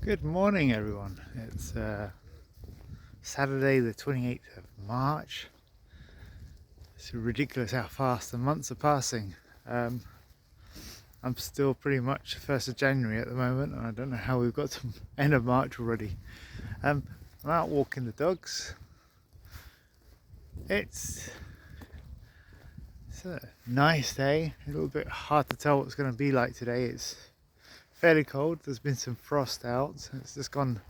Good morning, everyone. It's Saturday, the 28th of March. It's ridiculous how fast the months are passing. I'm still pretty much 1st of January at the moment, and I don't know how we've got to end of March already. I'm out walking the dogs. It's a nice day. A little bit hard to tell what it's going to be like today. It's fairly cold. There's been some frost out. It's just gone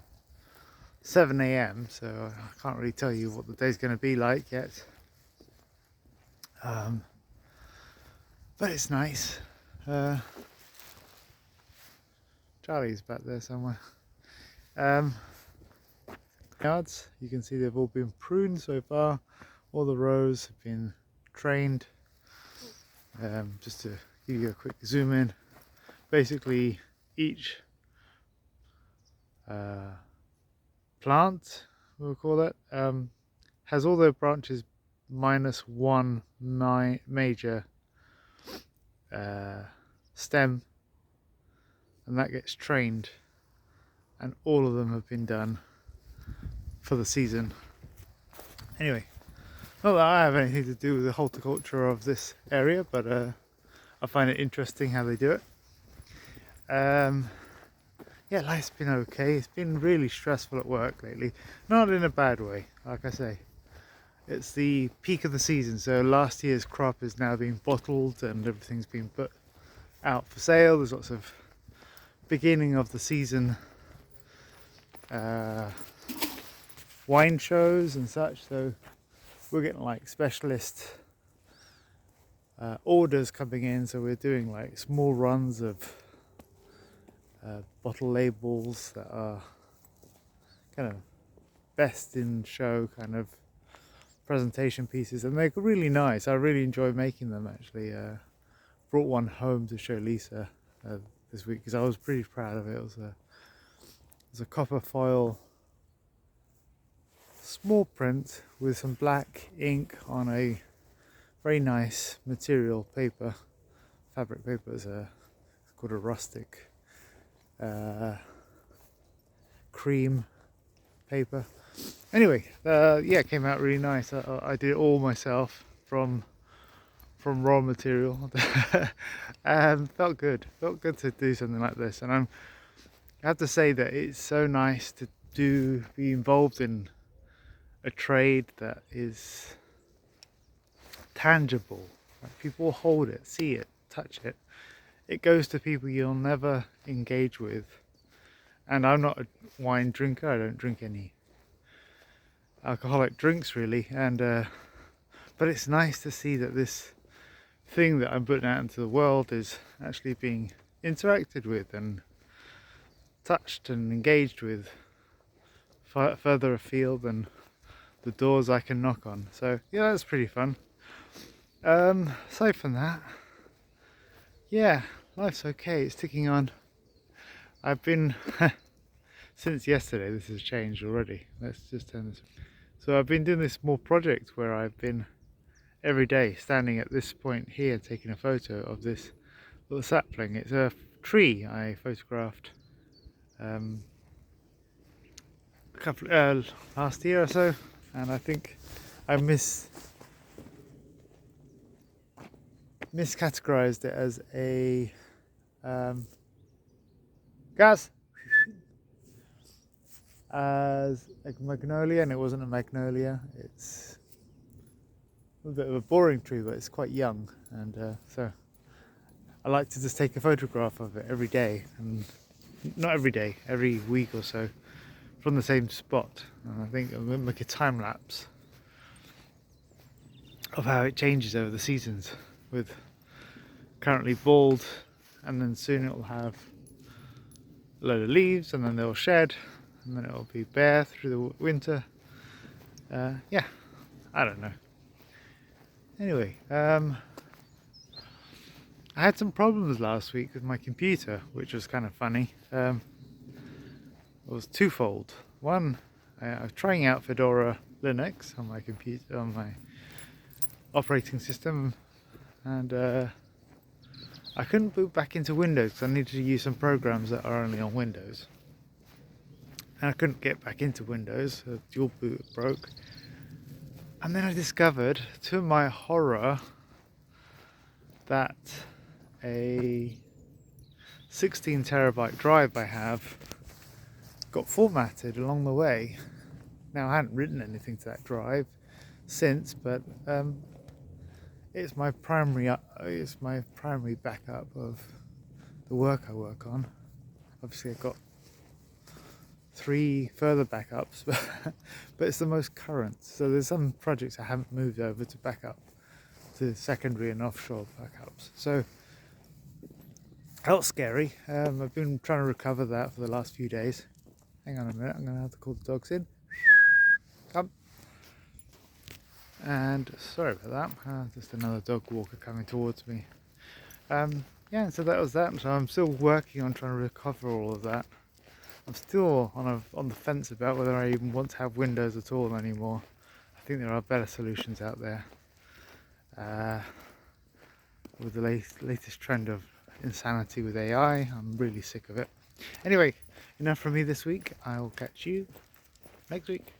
7 a.m. so I can't really tell you what the day's going to be like yet. But it's nice. Charlie's back there somewhere. Yards, you can see they've all been pruned so far. All the rows have been trained. Just to give you a quick zoom in, basically each plant, we'll call it, has all their branches minus one major stem, and that gets trained, and all of them have been done for the season. Anyway, not that I have anything to do with the horticulture of this area, but I find it interesting how they do it. Yeah, life's been okay. It's been really stressful at work lately, not in a bad way. Like I say, it's the peak of the season, so last year's crop is now being bottled and everything's been put out for sale. There's lots of beginning of the season wine shows and such, so we're getting like specialist orders coming in, so we're doing like small runs of bottle labels that are kind of best in show kind of presentation pieces, and they're really nice. I really enjoy making them actually. Brought one home to show Lisa this week because I was pretty proud of it. It was a copper foil small print with some black ink on a very nice material paper, fabric paper. It's called a rustic cream paper. Anyway, yeah, it came out really nice. I did it all myself from raw material. Felt good to do something like this, and I have to say that it's so nice to be involved in a trade that is tangible. Like, people hold it, see it, touch it. It goes to people you'll never engage with. And I'm not a wine drinker. I don't drink any alcoholic drinks really, and but it's nice to see that this thing that I'm putting out into the world is actually being interacted with and touched and engaged with further afield than the doors I can knock on. So yeah, that's pretty fun. Aside from that, yeah, life's okay. It's ticking on. I've been since yesterday, this has changed already. Let's just turn this. So I've been doing this small project where I've been every day standing at this point here taking a photo of this little sapling. It's a tree I photographed a couple last year or so, and I think I miscategorized it as a as a magnolia, and it wasn't a magnolia. It's a bit of a boring tree, but it's quite young, and so I like to just take a photograph of it every day, and not every day, every week or so, from the same spot. And I think I'm going to make a time lapse of how it changes over the seasons, with currently bald, and then soon it'll have a load of leaves, and then they'll shed, and then it'll be bare through the winter. Yeah, I don't know. Anyway, I had some problems last week with my computer, which was kind of funny. It was twofold. One, I was trying out Fedora Linux on my computer, on my operating system, and I couldn't boot back into Windows because I needed to use some programs that are only on Windows. and I couldn't get back into Windows. The dual boot broke. And then I discovered, to my horror, that a 16 terabyte drive I have got formatted along the way. Now, I hadn't written anything to that drive since, but it's my primary backup of the work I work on. Obviously, I've got 3 further backups, but it's the most current. So there's some projects I haven't moved over to backup to secondary and offshore backups. So that's scary. I've been trying to recover that for the last few days. Hang on a minute, I'm going to have to call the dogs in. Come. And sorry about that, just another dog walker coming towards me. Yeah, so that was that. So I'm still working on trying to recover all of that. I'm still on the fence about whether I even want to have Windows at all anymore. I think there are better solutions out there. With the latest trend of insanity with AI, I'm really sick of it. Anyway, enough from me this week. I will catch you next week.